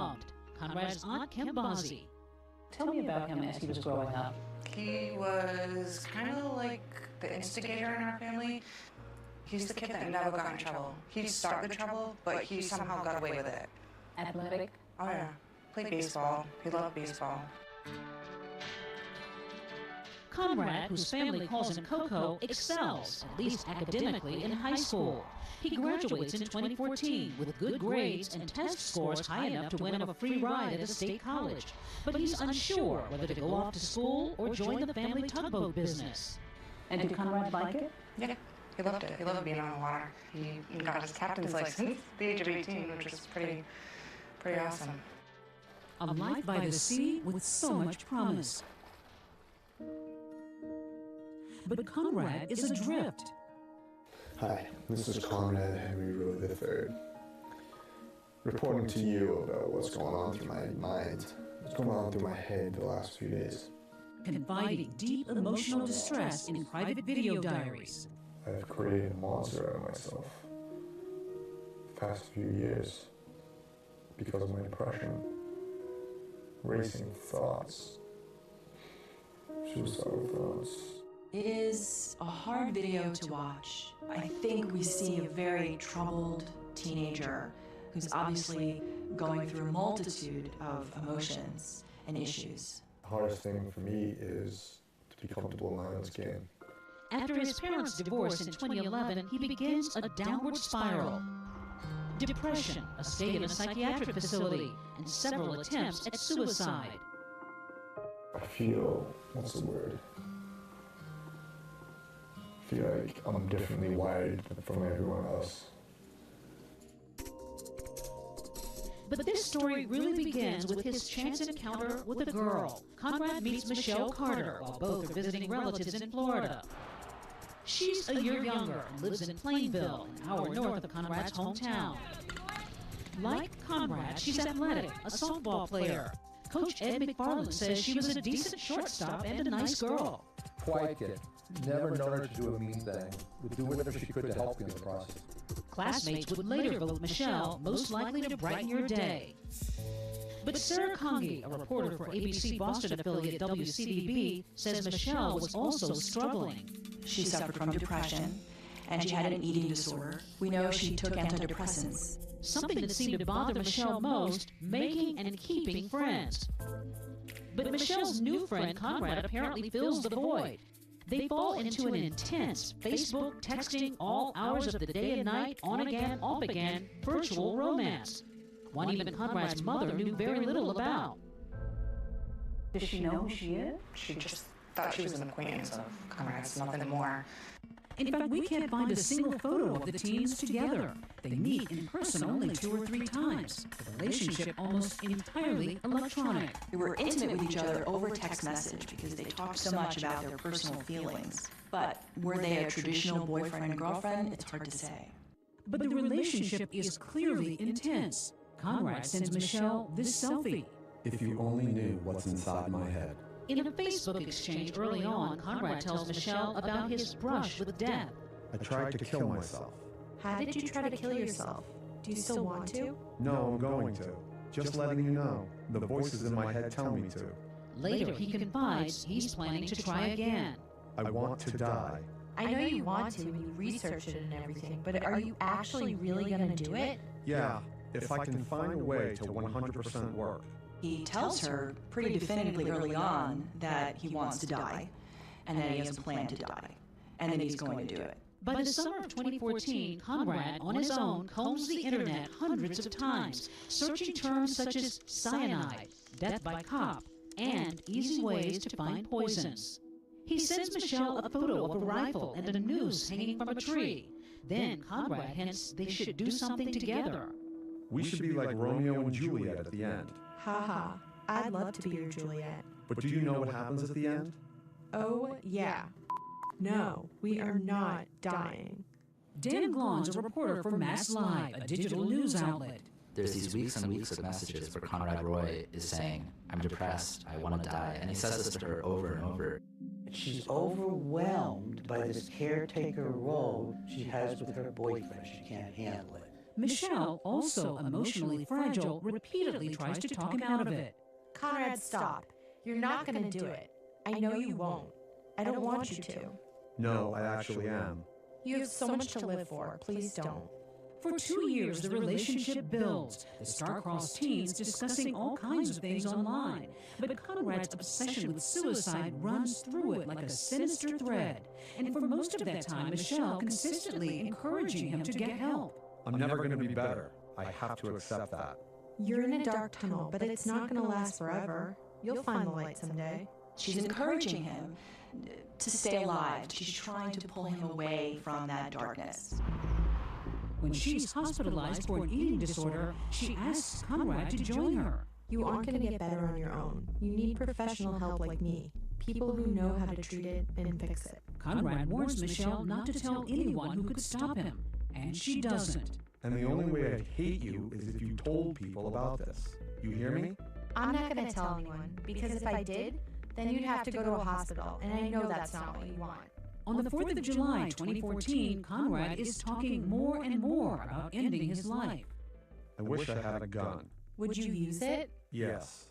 loved, Conrad's Aunt Kim Bozzi. Tell me about him as he was growing up. He was kind of like the instigator in our family. He's the kid that never got in trouble. He started the trouble, but he somehow got away with it. Athletic? Oh yeah, played baseball. He loved baseball. Conrad, whose family calls him Coco, excels, at least academically, in high school. He graduates in 2014 with good grades and test scores high enough to win him a free ride at a state college. But he's unsure whether to go off to school or join the family tugboat business. And did Conrad like it? Yeah, he loved it. He loved being on the water. He got his captain's license at the age of 18, which was pretty awesome. A life by the sea with so much promise. But Conrad is adrift. Hi, this is Conrad Henry Rowe III, reporting to you about what's going on through my mind, what's going on through my head the last few days. Confiding deep emotional distress in private video diaries. I've created a monster out of myself the past few years because of my depression, racing thoughts, suicidal thoughts. It is a hard video to watch. I think we see a very troubled teenager who's obviously going through a multitude of emotions and issues. The hardest thing for me is to be comfortable in my own skin. After his parents' divorce in 2011, he begins a downward spiral. Depression, a stay in a psychiatric facility, and several attempts at suicide. I feel, what's the word? I feel like I'm differently wired from everyone else. But this story really begins with his chance encounter with a girl. Conrad meets Michelle Carter while both are visiting relatives in Florida. She's a year younger and lives in Plainville, an hour north of Conrad's hometown. Like Conrad, she's athletic, a softball player. Coach Ed McFarland says she was a decent shortstop and a nice girl. Quiet kid. Never known her to do a mean thing. Would do whatever she could to help you in the process. Classmates would later vote Michelle most likely to brighten your day. But Sarah Congi, a reporter for ABC Boston affiliate WCDB, says Michelle was also struggling. She suffered from depression, and she had an eating disorder. We know she took antidepressants. Something that seemed to bother Michelle most, making and keeping friends. But Michelle's new friend Conrad apparently fills the void. They fall into an intense Facebook, texting, all hours of the day and night, on again, off again, virtual romance. One even Conrad's mother knew very little about. Does she know who she is? She just thought she was an acquaintance of Conrad's, nothing more. In fact, we can't find a single photo of the teens together. They meet in person only 2 or 3 times. The relationship almost entirely electronic. They were intimate with each other over text message because they talked so much about their personal feelings. But were they a traditional boyfriend and girlfriend? It's hard to say. But the relationship is clearly intense. Conrad sends Michelle this selfie. If you only knew what's inside my head. In a Facebook exchange early on, Conrad tells Michelle about his brush with death. I tried to kill myself. How did you try to kill yourself? Do you still want to? No, I'm going to. Just letting you know. The voices in my head tell me to. Later, he confides he's planning to try again. I want to die. I know you want to when you research it and everything, but are you actually really going to do it? Yeah, if I can find a way to 100% work. He tells her pretty definitively early on that he wants to die, and that he has a plan to die, and that he's going to do it. By the summer of 2014, Conrad, on his own, combs the internet hundreds of times, searching terms such as cyanide, death by cop, and easy ways to find poisons. He sends Michelle a photo of a rifle and a noose hanging from a tree. Then Conrad hints they should do something together. We should be like Romeo and Juliet at the end. Haha, I'd love to be your Juliet. But do you know what happens at the end? Oh, yeah. No, we are not dying. Dan Glon's a reporter for Mass Live, a digital news outlet. There's these weeks and weeks of messages where Conrad Roy is saying, I'm depressed, I want to die, and he says this to her over and over. She's overwhelmed by this caretaker role she has with her boyfriend. She can't handle it. Michelle, also emotionally fragile, repeatedly tries to talk him out of it. Conrad, stop. You're not going to do it. I know you won't. I don't want you to. No, I actually am. You have so much to live for. Please don't. For 2 years, the relationship builds, the star-crossed teens discussing all kinds of things online. But Conrad's obsession with suicide runs through it like a sinister thread. And for most of that time, Michelle consistently encouraging him to get help. I'm never going to be better. I have to accept that. You're in a dark tunnel, but it's not going to last forever. You'll find the light someday. She's encouraging him to stay alive. She's trying to pull him away from that darkness. When she's hospitalized for an eating disorder, she asks Conrad to join her. You aren't going to get better on your own. You need professional help like me. People who know how to treat it and fix it. Conrad warns Michelle not to tell anyone who could stop him, and she doesn't. And the only way I'd hate you is if you told people about this. You hear me? I'm not going to tell anyone, because if I did, then you'd have to go to a hospital, and I know that's not what you want. On the 4th of July, 2014, Conrad is talking more and more about ending his life. I wish I had a gun. Would you use it? Yes.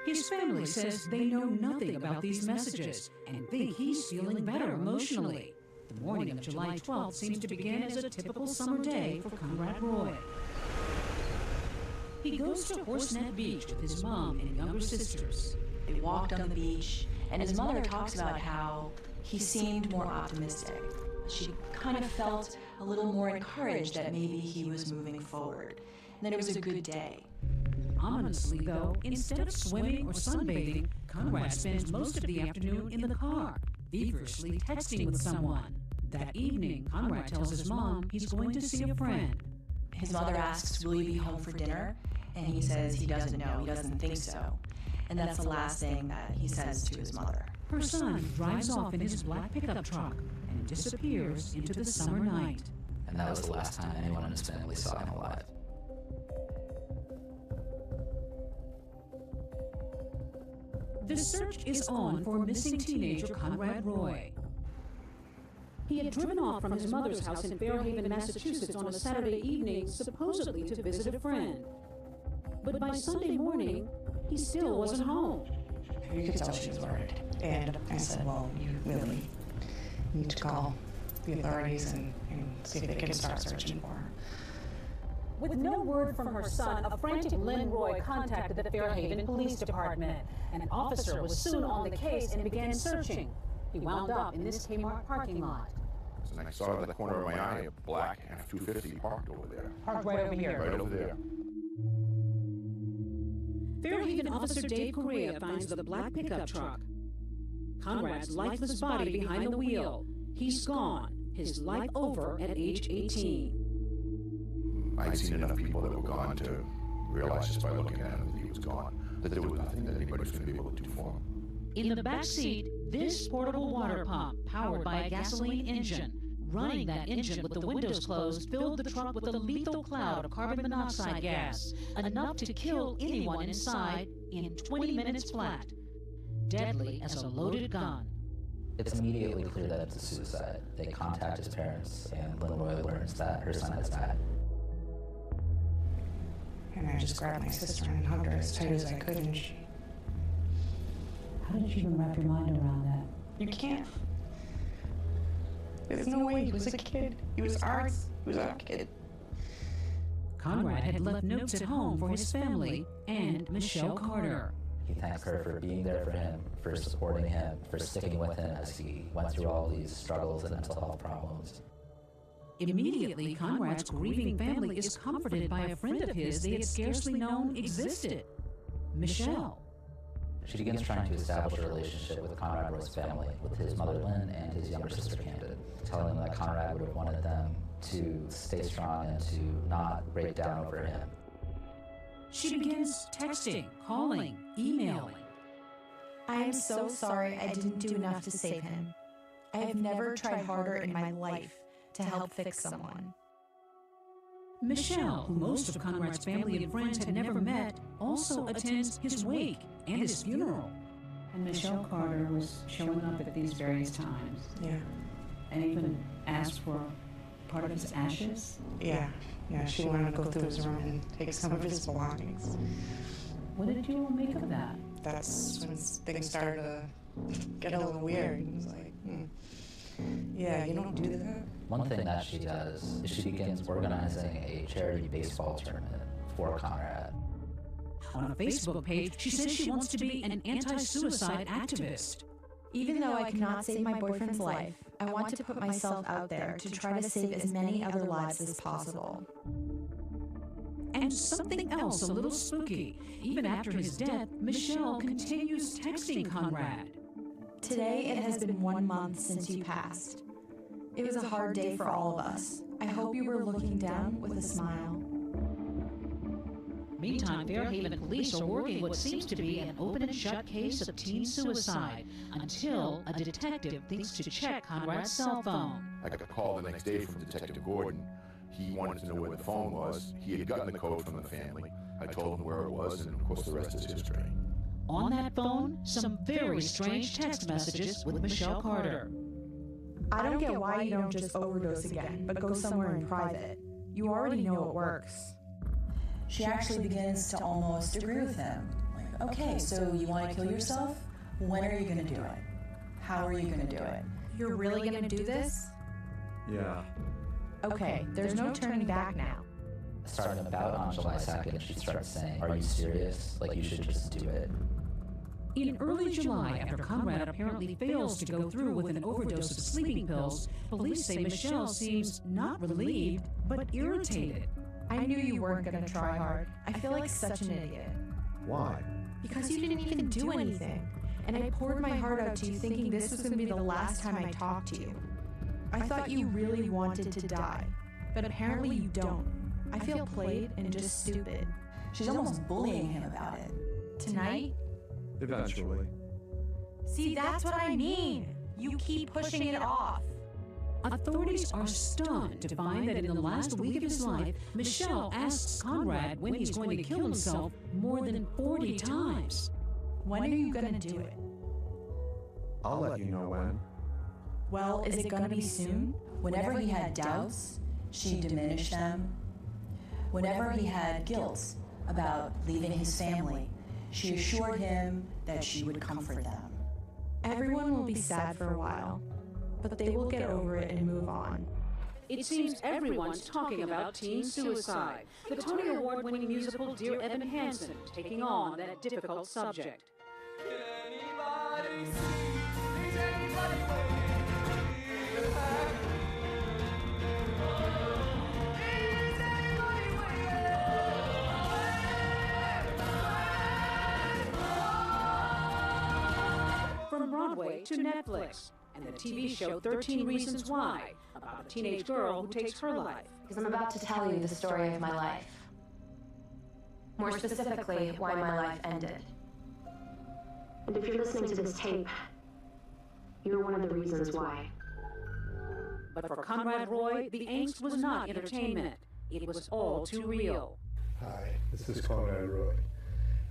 His family says they know nothing about these messages and think he's feeling better emotionally. The morning of July 12th seems to begin as a typical summer day for Conrad Roy. He goes to Horseneck Beach with his mom and younger sisters. They walked on the beach, and his mother talks about how he seemed more optimistic. She kind of felt a little more encouraged that maybe he was moving forward, and that it was a good day. Ominously, though, instead of swimming or sunbathing, Conrad spends most of the afternoon in the car, feverishly texting with someone. That evening, Conrad tells his mom he's going to see a friend. His mother asks, "Will you be home for dinner?" And he says he doesn't know, he doesn't think so. And that's the last thing that he says to his mother. Her son drives off in his black pickup truck and disappears into the summer night. And that was the last time anyone in his family saw him alive. The search is on for missing teenager Conrad Roy. He had driven off from his mother's house in Fairhaven, Massachusetts on a Saturday evening, supposedly to visit a friend. But by Sunday morning, he still wasn't home. You could tell she was worried. And I said, well, you really need to call the authorities and see if they can start searching for her. With no word from her son, a frantic Lynn Roy contacted the Fairhaven Police Department. An officer was soon on the case and began searching. He wound up in this Kmart parking lot. And I saw in the corner of my eye a black F-250 parked over there. Parked right over here. Right over there. Fairhaven officer Dave Correa finds the black pickup truck. Conrad's lifeless body behind the wheel. He's gone, his life over at age 18. I'd seen enough people that were gone to realize just by looking at him that he was gone, that there was nothing that anybody was going to be able to do for him. In the back seat, this portable water pump, powered by a gasoline engine. Running that engine with the windows closed filled the truck with a lethal cloud of carbon monoxide gas, enough to kill anyone inside in 20 minutes flat. Deadly as a loaded gun. It's immediately clear that it's a suicide. They contact his parents, and Lynn Roy learns that her son has died. And I just grabbed my sister and hugged her as tight as I could, and she... How did you even wrap your mind around that? You can't. There's no way. He was a kid. He was ours. He was our kid. Conrad had left notes at home for his family and Michelle Carter. He thanks her for being there for him, for supporting him, for sticking with him as he went through all these struggles and mental health problems. Immediately, Conrad's grieving family is comforted by a friend of his they had scarcely known existed, Michelle. She begins trying to establish a relationship with Conrad Roy's family, with his mother Lynn and his younger sister Candid, telling them that Conrad would have wanted them to stay strong and to not break down over him. She begins texting, calling, emailing. I am so sorry I didn't do enough to save him. I have never tried harder in my life to help fix someone. Michelle, who most of Conrad's family and friends had never met, also attends his wake and his funeral. And Michelle Carter was showing up at these various times. Yeah. And even asked for part of his ashes? Yeah, she wanted to go through his room and take some of his belongings. What did you all make of that? That's when things started to get a little weird. It was like, yeah, you don't do that. One thing that she does is she begins organizing a charity baseball tournament for Conrad. On a Facebook page, she says she wants to be an anti-suicide activist. Even though I cannot save my boyfriend's life, I want to put myself out there to try to save as many other lives as possible. And something else a little spooky. Even after his death, Michelle continues texting Conrad. Today, it has been 1 month since you passed. It was a hard day for all of us. I hope you were looking down with a smile. Meantime, Fairhaven police are working what seems to be an open and shut case of teen suicide until a detective thinks to check Conrad's cell phone. I got a call the next day from Detective Gordon. He wanted to know where the phone was. He had gotten the code from the family. I told him where it was, and of course the rest is history. On that phone, some very strange text messages with Michelle Carter. I don't get why you don't just overdose again, but go somewhere in private. You already know it works. She actually begins to almost agree with him. Like, okay, so you want to kill yourself? When are you going to do it? How are you going to do it? You're really going to do this? Yeah. Okay, there's no turning back now. Starting about on July 2nd, she starts saying, "Are you serious? Like, you should just do it." In early July, after Conrad apparently fails to go through with an overdose of sleeping pills, police say Michelle seems not relieved, but irritated. I knew you weren't going to try hard. I feel like such an idiot. Why? Because you didn't even do anything. And I poured my heart out to you thinking this was going to be the last time I talked to you. I thought you really wanted to die. But apparently you don't. I feel played and just stupid. She's almost bullying him about it. Tonight? Eventually. See, that's what I mean. You keep pushing it off. Authorities are stunned to find that in the last week of his life, Michelle asks Conrad when he's going to kill himself more than 40 times. When are you going to do it? I'll let you know when. Well, is it going to be soon? Whenever he had doubts, she diminished them. Whenever he had guilt about leaving his family, she assured him that she would comfort them. Everyone will be sad for a while, but they will get over it and move on. It seems everyone's talking about teen suicide. The Tony Award-winning musical Dear Evan Hansen taking on that difficult subject. From Broadway to Netflix, and the TV show 13 Reasons Why, about a teenage girl who takes her life. Because I'm about to tell you the story of my life. More specifically, why my life ended. And if you're listening to this tape, you're one of the reasons why. But for Conrad Roy, the angst was not entertainment. It was all too real. Hi, this is Conrad Roy.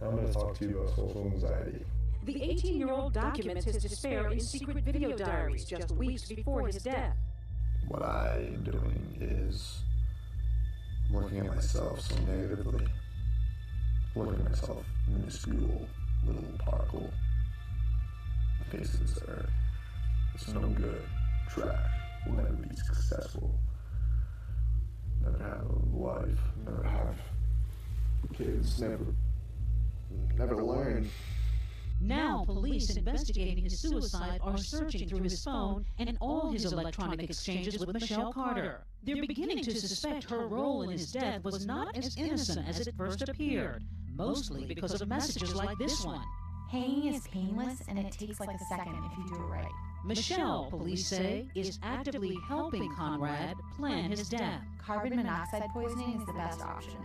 I'm going to talk to you about social anxiety. The 18-year-old documents his despair in secret video diaries just weeks before his death. What I'm doing is looking at myself so negatively, looking at myself minuscule, little particle, faces that are it's no good, trash, will never be successful, never have a life, never have kids, never learn. Now, police investigating his suicide are searching through his phone and all his electronic exchanges with Michelle Carter. They're beginning to suspect her role in his death was not as innocent as it first appeared, mostly because of messages like this one. Hanging is painless and it takes like a second if you do it right. Michelle, police say, is actively helping Conrad plan his death. Carbon monoxide poisoning is the best option.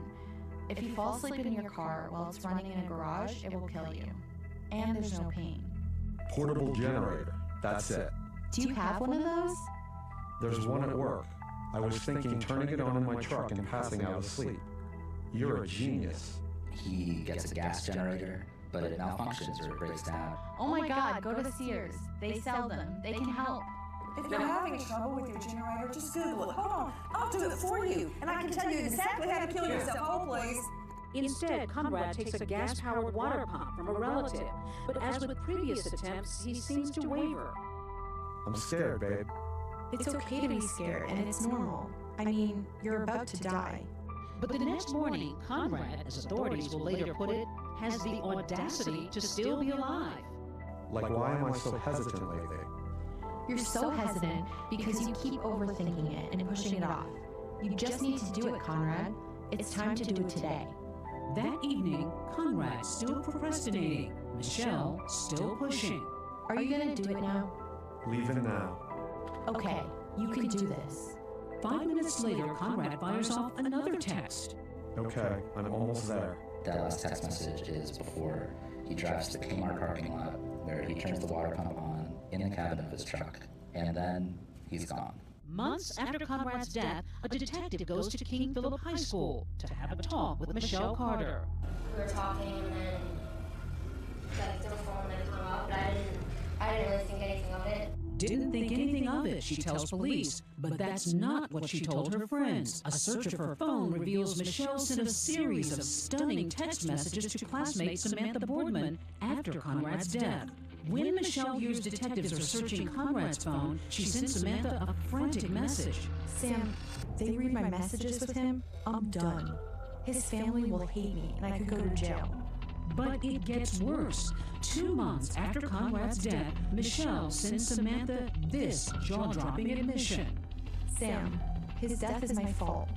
If you fall asleep in your car while it's running in a garage, it will kill you. And there's no pain. Portable generator. That's it. Do you have one of those? There's one at work. I was thinking turning it on in my truck and passing out asleep. You're a genius. He gets a gas generator, but it malfunctions or it breaks down. Oh my God, go to Sears. They sell them. They can help. If you're having trouble with your generator, just Google it. Hold on, I'll do it for you. And I can tell you exactly how to kill yourself. Hold, please. Instead, Conrad takes a gas-powered water pump from a relative, but as with previous attempts, he seems to waver. I'm scared, babe. It's okay to be scared, and it's normal. I mean, you're about to die. But the next morning, Conrad, as authorities will later put it, has the audacity to still be alive. Like, why am I so hesitant lately? You're so hesitant because you keep overthinking it and pushing it off. You just need to do it, Conrad. It's time to do it today. That evening, Conrad still procrastinating, Michelle still pushing. Are you gonna do it now? Leaving now. Okay, you can do this. 5 minutes later, Conrad fires off another text. Okay, I'm almost there. That last text message is before he drives to the Kmart parking lot, where he turns the water pump on in the cabin of his truck, and then he's gone. Months after Conrad's death, a detective goes to King Philip High School to have a talk with Michelle Carter. We were talking, and then got the phone and hung up, but I didn't really think anything of it. Didn't think anything of it, she tells police, but that's not what she told her friends. A search of her phone reveals Michelle sent a series of stunning text messages to classmate Samantha Boardman after Conrad's death. When Michelle hears detectives are searching Conrad's phone, she sends Samantha a frantic message. Sam, they read my messages with him, I'm done. His family will hate me, and I could go to jail. But it gets worse. 2 months after Conrad's death, Michelle sends Samantha this jaw-dropping admission. Sam, his death is my fault.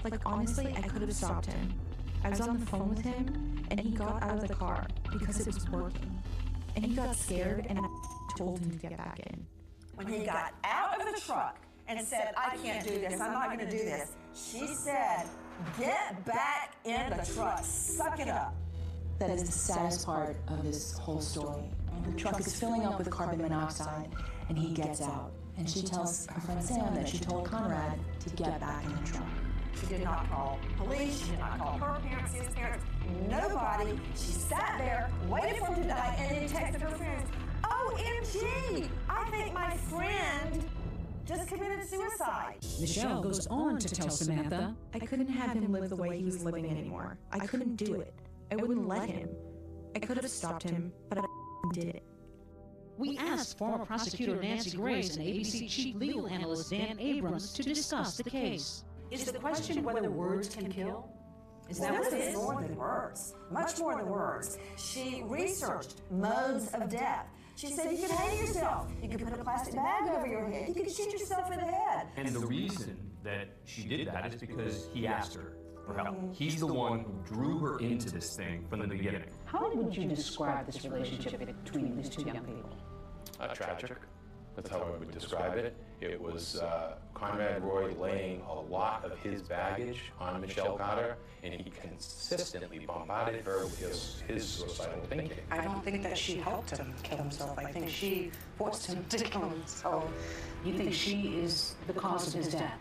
Like, honestly, I could have stopped him. I was on the phone with him, and he got out of the car because it was working. And he got scared, and I told him to get back in. When he got out of the truck and said, I can't do this, I'm not going to do this, she said, get back in the truck, suck it up. That is the saddest part of this whole story. The truck is filling up with carbon monoxide, and he gets out. And she tells her friend Sam that she told Conrad to get back in the truck. She did not call police, she did not call her parents, his parents, nobody. She sat there, waited for him to die, and then texted her friends, OMG, I think my friend just committed suicide. Michelle goes on to tell Samantha, I couldn't have him live the way he was living anymore. I couldn't do it. I wouldn't let him. I could have stopped him, but I did it. We asked former prosecutor Nancy Grace and ABC chief legal analyst Dan Abrams to discuss the case. Is the question whether words can kill? Is that what it is? More than words, much more than words. She researched modes of death. She said you could hang yourself, you could put a plastic bag over your head, you could shoot yourself in the head. And the reason that she did that is because he asked her for help. He's the one who drew her into this thing from the beginning. How would you describe this relationship between these two young people? Tragic. That's how I would describe it. It was Conrad Roy laying a lot of his baggage on Michelle Carter, and he consistently bombarded her with his suicidal thinking. I don't think that she helped him kill himself. I think she forced him to kill himself. You think she is the cause of his death?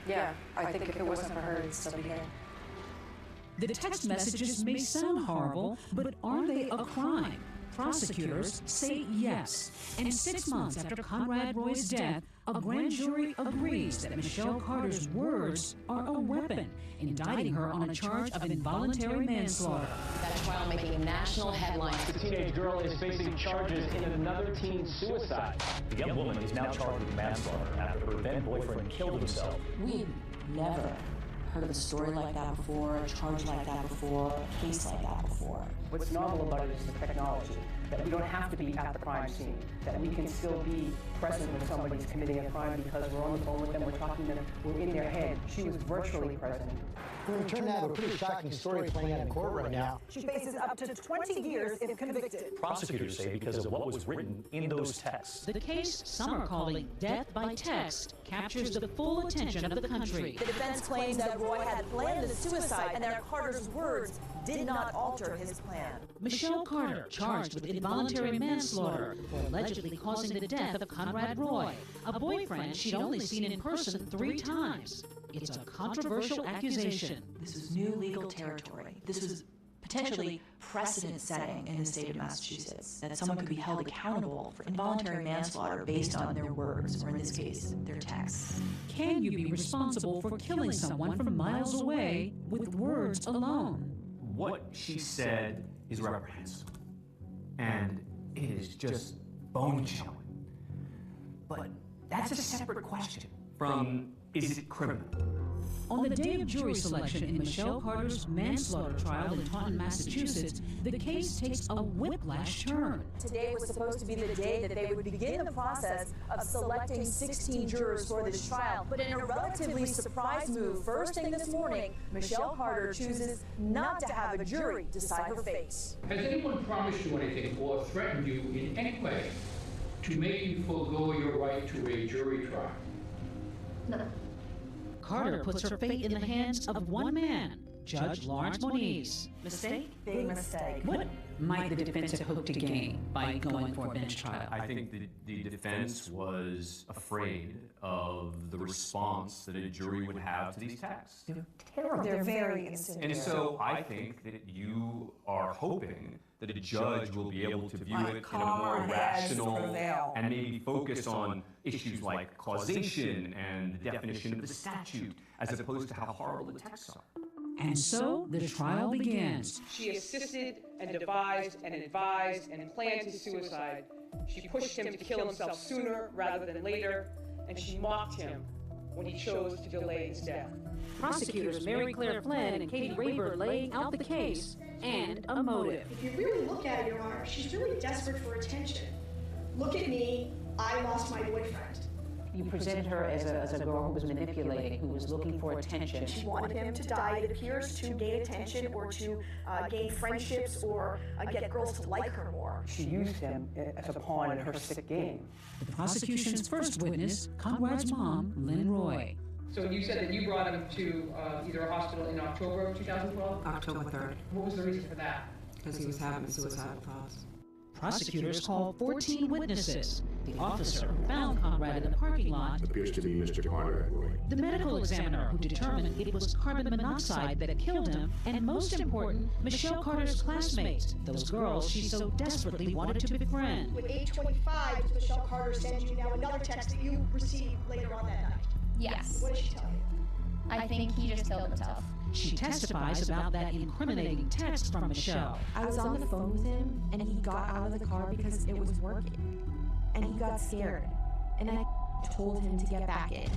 Yeah, I think if it wasn't for her, he'd still be here. The text messages may sound horrible, but are they a crime? Prosecutors say yes. And 6 months after Conrad Roy's death, a grand jury agrees that Michelle Carter's words are a weapon, indicting her on a charge of involuntary manslaughter. That trial making national headlines. The teenage girl is facing charges in another teen's suicide. The young woman is now charged with manslaughter after her then-boyfriend killed himself. We've never heard of a story like that before, a charge like that before, a case like that before. What's novel about it is the technology, that we don't have to be at the crime scene, that we can still be present when somebody's committing a crime because we're on the phone with them, we're talking to them, we're in their head. She was virtually present. We're going to turn out a pretty shocking story playing out in court right now. She faces up to 20 years if convicted. Prosecutors say because of what was written in those texts. The case some are calling Death by Text captures the full attention of the country. The defense claims that Roy had planned the suicide and that Carter's words did not alter his plan. Michelle Carter, charged with involuntary manslaughter for allegedly causing the death of Conrad Roy, a boyfriend she'd only seen in person 3 times. It's a controversial accusation. This was new legal territory. This was potentially precedent-setting in the state of Massachusetts, that someone could be held accountable for involuntary manslaughter based on their words, or in this case, their texts. Can you be responsible for killing someone from miles away with words alone? What she said is reprehensible, and it is just bone-chilling. But that's a separate question from, is it criminal? On the day of jury selection in Michelle Carter's manslaughter trial in Taunton, Massachusetts, the case takes a whiplash turn. Today was supposed to be the day that they would begin the process of selecting 16 jurors for this trial. But in a relatively surprise move, first thing this morning, Michelle Carter chooses not to have a jury decide her fate. Has anyone promised you anything or threatened you in any way to make you forego your right to a jury trial? No. Carter puts her fate in the hands of one man, Judge Lawrence Moniz. Mistake? Big mistake. What might the defense have hoped to gain by going for a bench trial? I think the defense was afraid of the response that a jury would have to these texts. Terrible. They're very insidious. And so I think that you are hoping that a judge will be able to view it in a more rational and maybe focus on issues like causation and the definition of the statute, as opposed to how horrible the texts are. And so the trial begins. She assisted and devised and advised and planned his suicide. She pushed him to kill himself sooner rather than later, and she mocked him when he chose to delay his death. Prosecutors Mary Claire Flynn and Katie Rayburn laying out the case and a motive. If you really look at it, Your Honor, she's really desperate for attention. Look at me, I lost my boyfriend. You presented her as a girl who was manipulating, who was looking for attention. She wanted him to die, it appears, to gain attention or to gain friendships or get girls to like her more. She used him as a pawn in her sick game. The prosecution's first witness, Conrad's mom, Lynn Roy. So you said that you brought him to either a hospital in October of 2012? October 3rd. What was the reason for that? Because he was having suicidal thoughts. Prosecutors called 14 witnesses. The officer who found Conrad in the parking lot appears to be Mr. Conrad Roy. The medical examiner who determined it was carbon monoxide that killed him, and most important, Michelle Carter's classmates, those girls she so desperately wanted to befriend. With 8:25, does Michelle Carter send you now another text that you received later on that night? Yes. What did she tell you? I think he just killed himself. She testifies about that incriminating text from Michelle. I was on the phone with him, and he got out of the car because it was working. And he got scared. And I told him to get back in.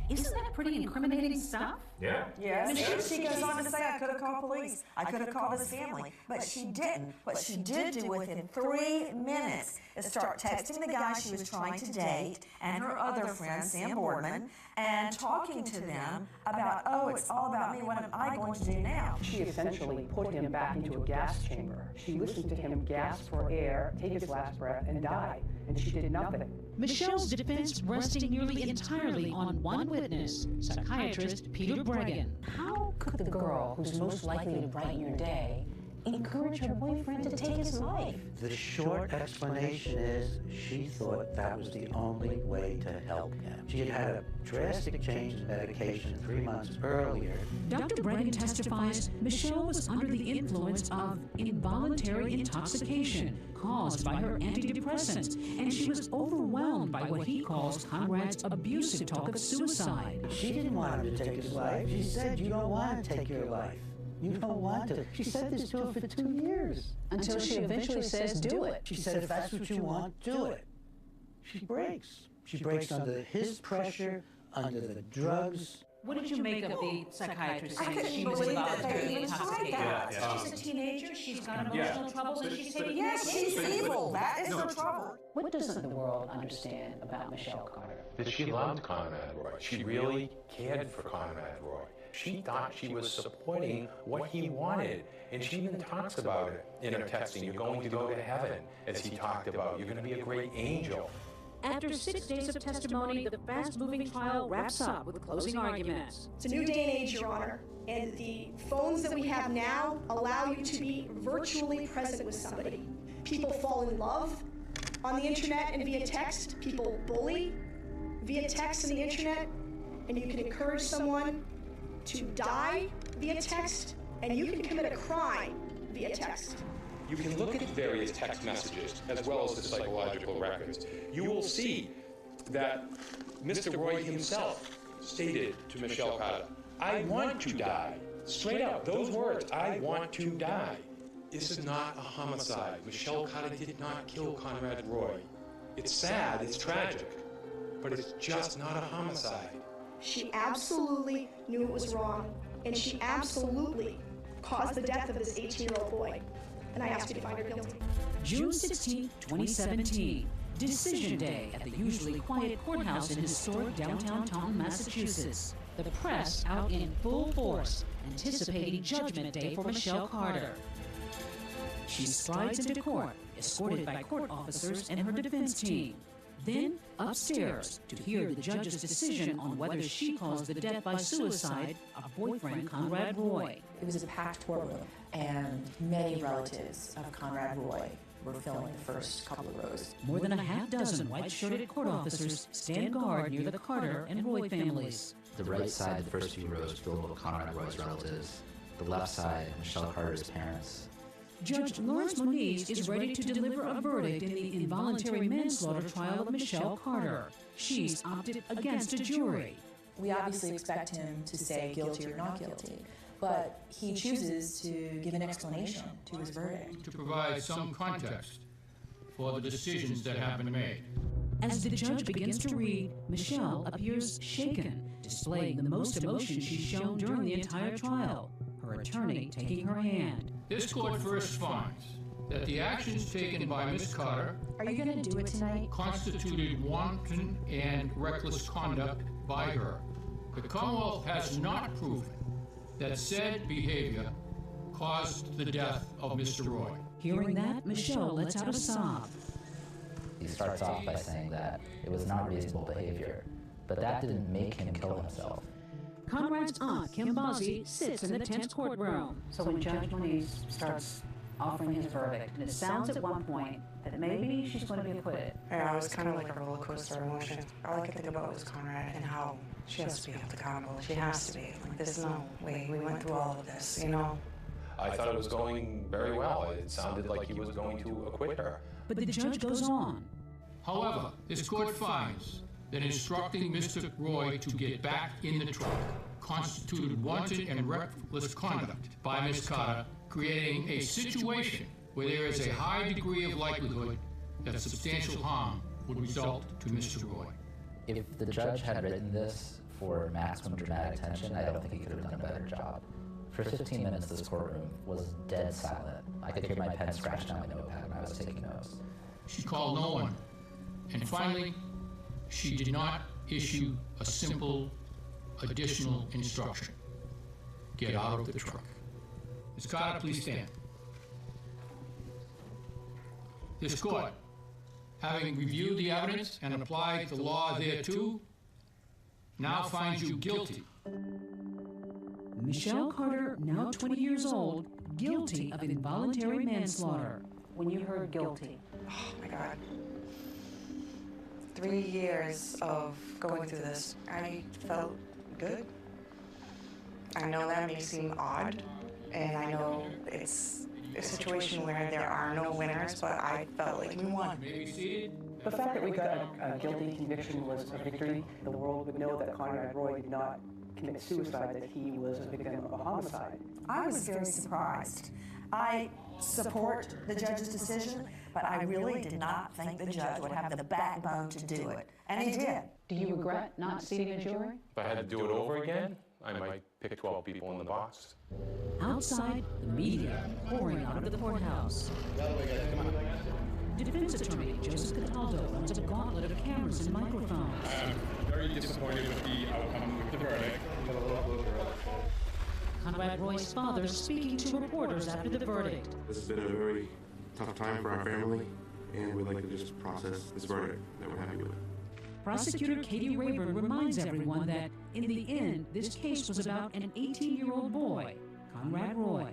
Isn't that pretty incriminating stuff? Yeah. Yes. She goes on to say, I could have called police. I could have called his family. But she didn't. What she did do within 3 minutes is start texting the guy she was trying to date and her other friend, Sam Boardman, and talking to them about, oh, it's all about me. What am I going to do now? She essentially put him back into a gas chamber. She listened to him gasp for air, take his last breath, and die. And she did nothing. Michelle's defense resting nearly entirely on one witness, psychiatrist Peter Bregan. How could the girl who's most likely to brighten your day encourage her boyfriend to take his life? The short explanation is she thought that was the only way to help him. She had had a drastic change in medication 3 months earlier. Dr. Bregan testifies Michelle was under the influence of involuntary intoxication caused by her antidepressants, and she was overwhelmed by what he calls Conrad's abusive talk of suicide. She didn't want him to take his life. She said, "You don't want to take your life. You don't want to." She said this to her for 2 years. Until she eventually says, do it. She said, if that's what you want, do it. She breaks. She breaks under his pressure, under the drugs. What did you make of the psychiatrist I saying couldn't she was believe that involuntarily they even tried intoxicated? that. She's a teenager. She's got emotional troubles and she's taking Yes, she's evil. That is her trouble. What doesn't the world understand about Michelle Carter? That she loved Conrad Roy. She really cared for Conrad Roy. She thought she was supporting what he wanted. And she even talks about it in her texting. You're going to go to heaven, as he talked about. You're going to be a great angel. After 6 days of testimony, the fast-moving trial wraps up with closing arguments. It's a new day and age, Your Honor, and the phones that we have now allow you to be virtually present with somebody. People fall in love on the internet and via text. People bully via text and the internet, and you can encourage someone to die via text and you can commit a crime via text. You can look at various text messages as well as the psychological records. You will see that Mr. Roy himself stated to Michelle Carter, "I want to die." Straight out, those words, "I want to die." This is not a homicide. Michelle Carter did not kill Conrad Roy. It's sad, it's tragic, but it's just not a homicide. She absolutely knew it was wrong, and she absolutely caused the death of this 18-year-old boy. And I ask you to find her guilty. June 16, 2017. Decision day at the usually quiet courthouse in historic downtown Taunton, Massachusetts. The press out in full force, anticipating Judgment Day for Michelle Carter. She strides into court, escorted by court officers and her defense team. Then upstairs to hear the judge's decision on whether she caused the death by suicide of boyfriend Conrad Roy. It was a packed courtroom, and many relatives of Conrad Roy were filling the first couple of rows. More than a half dozen white-shirted court officers stand guard near the Carter and Roy families. The right side, the first few rows filled with Conrad Roy's relatives. The left side, Michelle Carter's parents. Judge Lawrence Moniz is ready to deliver a verdict in the involuntary manslaughter trial of Michelle Carter. She's opted against a jury. We obviously expect him to say guilty or not guilty, but he chooses to give an explanation to his verdict. To provide some context for the decisions that have been made. As the judge begins to read, Michelle appears shaken, displaying the most emotion she's shown during the entire trial, her attorney taking her hand. This court first finds that the actions taken by Ms. Carter Are you going to do it tonight? constituted wanton and reckless conduct by her. The Commonwealth has not proven that said behavior caused the death of Mr. Roy. Hearing that, Michelle lets out a sob. He starts off by saying that it was not reasonable behavior, but that didn't make him kill himself. Conrad's aunt, Kim Bozzi, sits in the tense courtroom. So when Judge Moniz starts offering his verdict, and it sounds at one point that maybe she's going to be acquitted. Yeah, it was kind of like a roller coaster emotion. All I could think about was Conrad and how she has to be held accountable. She has to be. Like, there's no way we went through all of this, you know? I thought it was going very well. It sounded like he was going to acquit her. But the judge goes on. However, this court finds that instructing Mr. Roy to get back in the truck constituted wanton and reckless conduct by Ms. Carter, creating a situation where there is a high degree of likelihood that substantial harm would result to Mr. Roy. If the judge had written this for maximum dramatic tension, I don't think he could have done a better job. For 15 minutes, this courtroom was dead silent. I could hear my pen scratch down my notepad when I was taking notes. She called no one. And finally, she did not issue a simple additional instruction. Get out of the truck. Ms. Carter, please stand. This court, having reviewed the evidence and applied the law thereto, now finds you guilty. Michelle Carter, now 20 years old, guilty of involuntary manslaughter. When you heard guilty, Oh my God. 3 years of going through this, I felt good. I know that may seem odd, and I know it's a situation where there are no winners, but I felt like we won. The fact that we got a guilty conviction was a victory. The world would know that Conrad Roy did not commit suicide, that he was a victim of a homicide. I was very surprised. I support the judge's decision, but I really did not think the judge would have the backbone to do it. And he did. do you regret not seating a jury? If I had to do it over again, I might pick 12 people in the box. Outside, the media pouring out of the courthouse. Defense attorney Joseph Cataldo runs a gauntlet of cameras and microphones. I'm very disappointed with the outcome of the verdict. Conrad Roy's father speaking to reporters after the verdict. This has been a very tough time for our family, and we'd like to just process this verdict that we're happy with. Prosecutor Katie Rayburn reminds everyone that, in the end, this case was about an 18-year-old boy, Conrad Roy.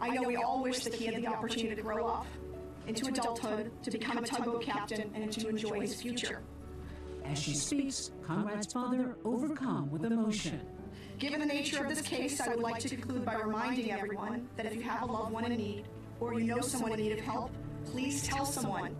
I know we all wish that he had the opportunity to grow up into adulthood, to become a tugboat captain, and to enjoy his future. As she speaks, Conrad's father overcome with emotion. Given the nature of this case, I would like to conclude by reminding everyone that if you have a loved one in need, or you know someone in need of help, please tell someone.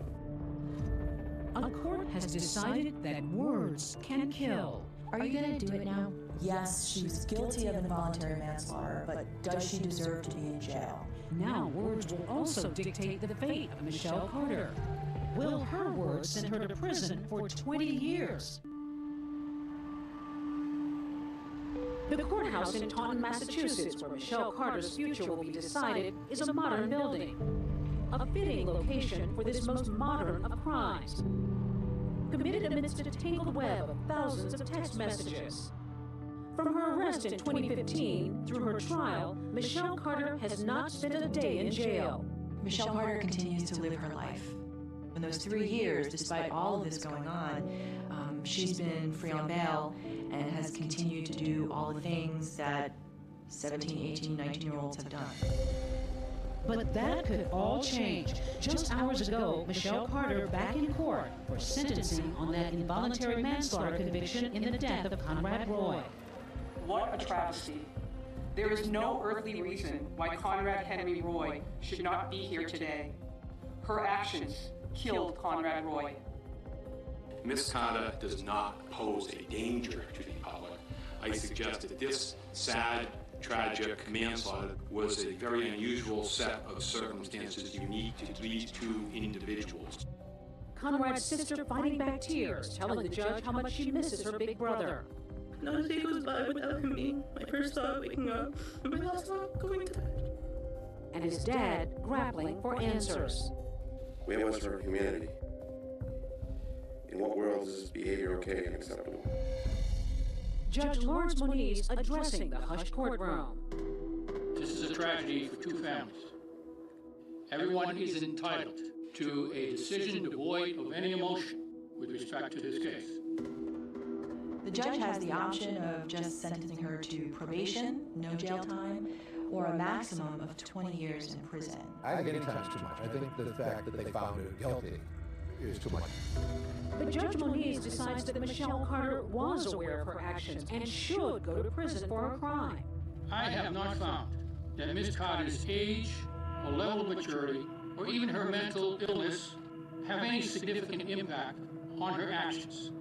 A court has decided that words can kill. Are you gonna do it now? Yes, she was guilty of involuntary manslaughter, but does she deserve to be in jail? Now words will also dictate the fate of Michelle Carter. Will her words send her to prison for 20 years? The courthouse in Taunton, Massachusetts, where Michelle Carter's future will be decided, is a modern building. A fitting location for this most modern of crimes. Committed amidst a tangled web of thousands of text messages. From her arrest in 2015 through her trial, Michelle Carter has not spent a day in jail. Michelle Carter continues to live her life. In those 3 years, despite all of this going on, she's been free on bail and has continued to do all the things that 17, 18, 19-year-olds have done. But that could all change. Just hours ago, Michelle Carter back in court for sentencing on that involuntary manslaughter conviction in the death of Conrad Roy. What a travesty. There is no earthly reason why Conrad Henry Roy should not be here today. Her actions killed Conrad Roy. Ms. Carter does not pose a danger to the public. I suggest that this sad, tragic manslaughter was a very unusual set of circumstances unique to these two individuals. Conrad's sister fighting back tears, telling the judge how much she misses her big brother. Not a day goes by without him being my first thought waking up, and my last thought going to bed. And his dad grappling for answers. Where was her humanity? In what world is this behavior okay and acceptable? Judge Lawrence Moniz addressing the hushed courtroom. This is a tragedy for two families. Everyone is entitled to a decision devoid of any emotion with respect to this case. The judge has the option of just sentencing her to probation, no jail time, or a maximum of 20 years in prison. I think any time is too much. I think the fact that they found her guilty is too much. But Judge Moniz decides that Michelle Carter was aware of her actions and should go to prison for her crime. I have not found that Ms. Carter's age, or level of maturity, or even her mental illness have any significant impact on her actions.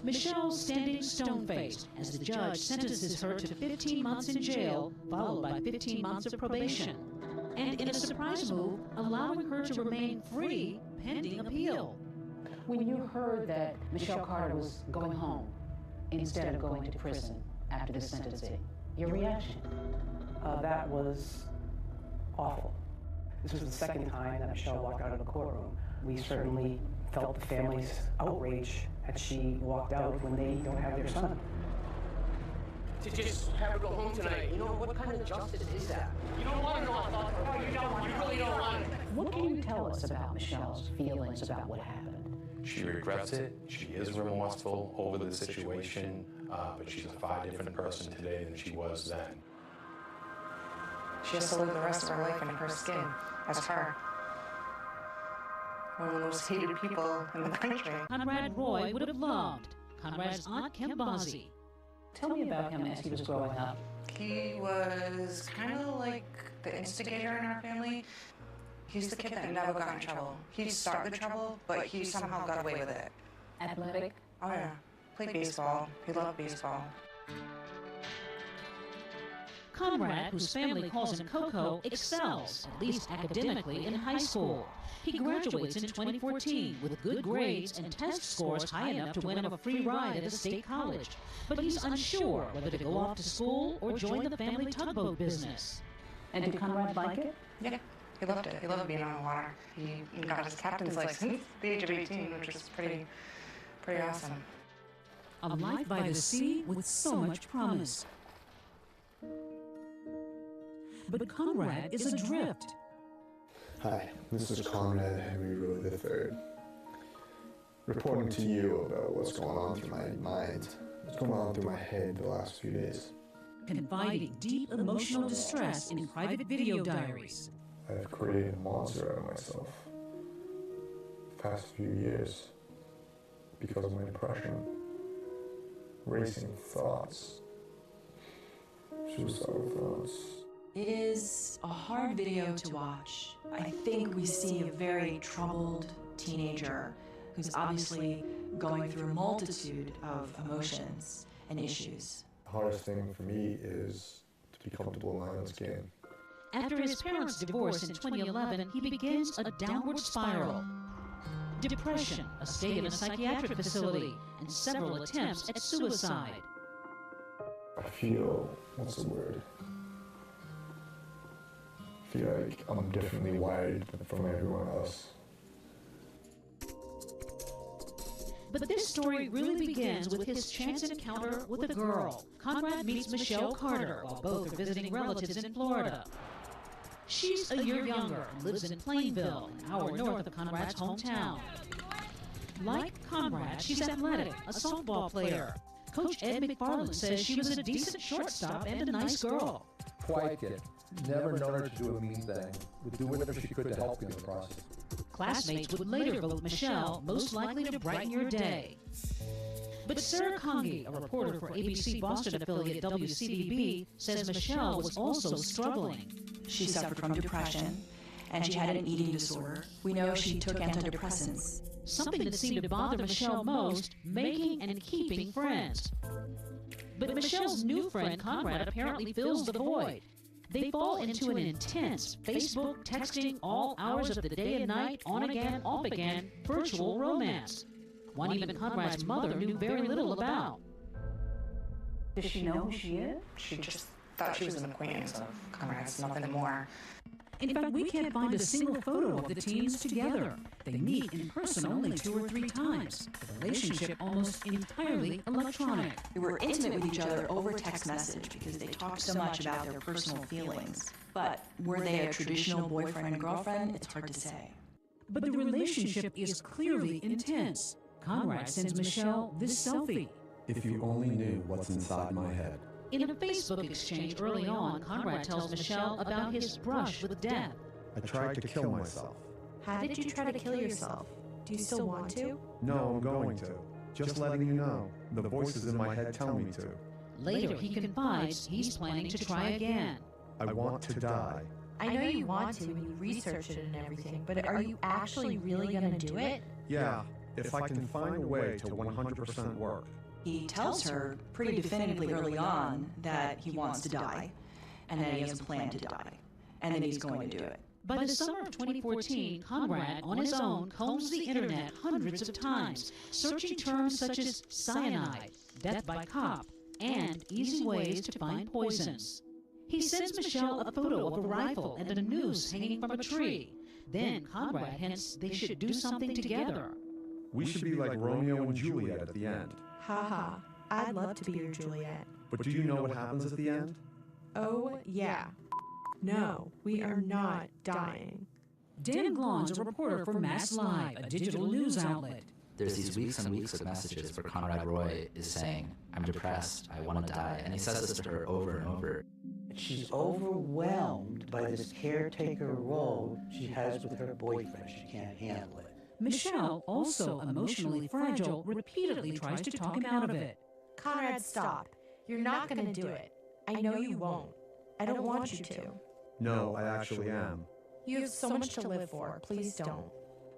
Michelle standing stone-faced as the judge sentences her to 15 months in jail, followed by 15 months of probation. And in a surprise move, allowing her to remain free pending appeal. When you heard that Michelle Carter was going home instead of going to prison after the sentencing, your reaction? That was awful. This was the second time that Michelle walked out of the courtroom. We certainly felt the family's outrage that she walked out when they don't have their son. To just have her go home tonight, you know, what kind of justice is that? You don't want to know our thoughts. No, you don't. You really don't want it. What can you tell us about Michelle's feelings about what happened? She regrets it. She is remorseful over the situation, but she's a far different person today than she was then. She has to live the rest of her life in her skin as her. One of the most hated people in the country. Conrad Roy would have loved Conrad's aunt Kim Bozzi. Tell me about him as he was growing up. He was kind of like the instigator in our family. He's the kid that never got in trouble. He started the trouble, but he somehow got away with it. Athletic? Oh yeah. Played baseball. He loved baseball. Conrad, whose family calls him Coco, excels, at least academically, in high school. He graduates in 2014 with good grades and test scores high enough to win him a free ride at a state college. But he's unsure whether to go off to school or join the family tugboat business. And did Conrad like it? Yeah, he loved it. He loved being on the water. He got his captain's license at the age of 18, which was pretty awesome. A life by the sea with so much promise. But Conrad is adrift. Hi, this is Conrad Henry Roy III. Reporting to you about what's going on through my mind, what's going on through my head the last few days. Confiding deep emotional distress in private video diaries. I've created a monster out of myself the past few years because of my depression, racing thoughts, suicidal thoughts. It is a hard video to watch. I think we see a very troubled teenager who's obviously going through a multitude of emotions and issues. The hardest thing for me is to be comfortable in my own skin. After his parents' divorce in 2011, he begins a downward spiral. Depression, a stay in a psychiatric facility, and several attempts at suicide. I feel, what's the word? I feel like I'm differently wired from everyone else. But this story really begins with his chance encounter with a girl. Conrad meets Michelle Carter while both are visiting relatives in Florida. She's a year younger and lives in Plainville, an hour north of Conrad's hometown. Like Conrad, she's athletic, a softball player. Coach Ed McFarland says she was a decent shortstop and a nice girl. Quiet kid. Never known her to do a mean thing. Would do whatever she could to help you in the process. Classmates would later vote Michelle most likely to brighten your day. But Sarah Congi, a reporter for ABC Boston affiliate WCDB, says Michelle was also struggling. She suffered from depression, and she had an eating disorder. We know she took antidepressants. Something that seemed to bother Michelle most, making and keeping friends. But Michelle's new friend Conrad apparently fills the void. They fall into an intense Facebook, texting, all hours of the day and night, on again, off again, virtual romance. One even Conrad's mother knew very little about. Does she know who she is? She just thought she was an acquaintance of Conrad's, nothing more. In fact, we can't find a single photo of the teens together. They meet in person only 2 or 3 times. The relationship almost entirely electronic. They were intimate with each other over text message because they talked so much about their personal feelings. But were they a traditional boyfriend and girlfriend? It's hard to say. But the relationship is clearly intense. Conrad sends Michelle this selfie. If you only knew what's inside my head. In a Facebook exchange early on, Conrad tells Michelle about his brush with death. I tried to kill myself. How did you try to kill yourself? Do you still want to? No, I'm going to. Just letting you know. The voices in my head tell me to. Later, he confides he's planning to try again. I want to die. I know you want to when you research it and everything, but are you actually really going to do it? Yeah, if I can find a way to 100% work. He tells her pretty definitively early on that he wants to die, and that he has a plan to die, and that he's going to do it. By the summer of 2014, Conrad, on his own, combs the internet hundreds of times, searching terms such as cyanide, death by cop, and easy ways to find poisons. He sends Michelle a photo of a rifle and a noose hanging from a tree. Then Conrad hints they should do something together. We should be like Romeo and Juliet at the end. Haha, I'd love to be your Juliet. But do you know what happens at the end? Oh, yeah. No, we are not dying. Dan Glon's a reporter for Mass Live, a digital news outlet. There's these weeks and weeks of messages where Conrad Roy is saying, I'm depressed, I want to die, and he says this to her over and over. She's overwhelmed by this caretaker role she has with her boyfriend. She can't handle it. Michelle, also emotionally fragile, repeatedly tries to talk him out of it. Conrad, stop. You're not going to do it. I know you won't. I don't want you to. No, I actually am. You have so much to live for. Please don't.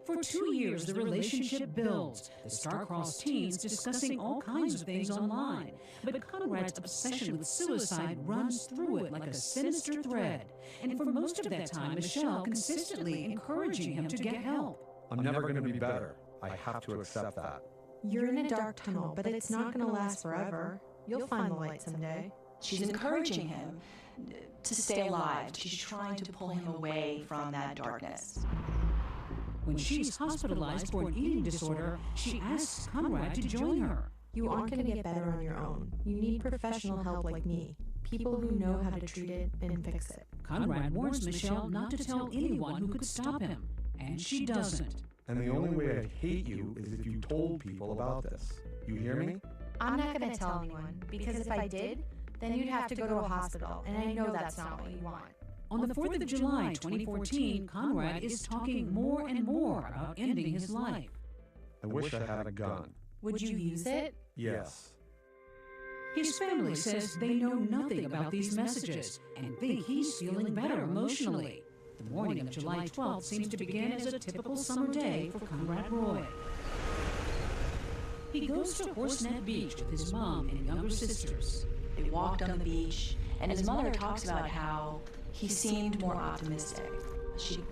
For 2 years, the relationship builds, the star-crossed teens discussing all kinds of things online. But Conrad's obsession with suicide runs through it like a sinister thread. And for most of that time, Michelle consistently encouraging him to get help. I'm never going to be better. I have to accept that. You're in a dark tunnel, but it's not going to last forever. You'll find the light someday. She's encouraging him to stay alive. She's trying to pull him away from that darkness. When she's hospitalized for an eating disorder, she asks Conrad to join her. You aren't going to get better on your own. You need professional help like me. People who know how to treat it and fix it. Conrad warns Michelle not to tell anyone who could stop him. And she doesn't. And the only way I'd hate you is if you told people about this. You hear me? I'm not going to tell anyone, because if I did, then you'd have to go to a hospital, and I know that's not what you want. On the 4th of July, 2014, Conrad is talking more and more about ending his life. I wish I had a gun. Would you use it? Yes. His family says they know nothing about these messages and think he's feeling better emotionally. The morning of July 12th seems to begin as a typical summer day for Conrad Roy. He goes to Horseneck Beach with his mom and younger sisters. They walked on the beach, and his mother talks about how he seemed more optimistic. She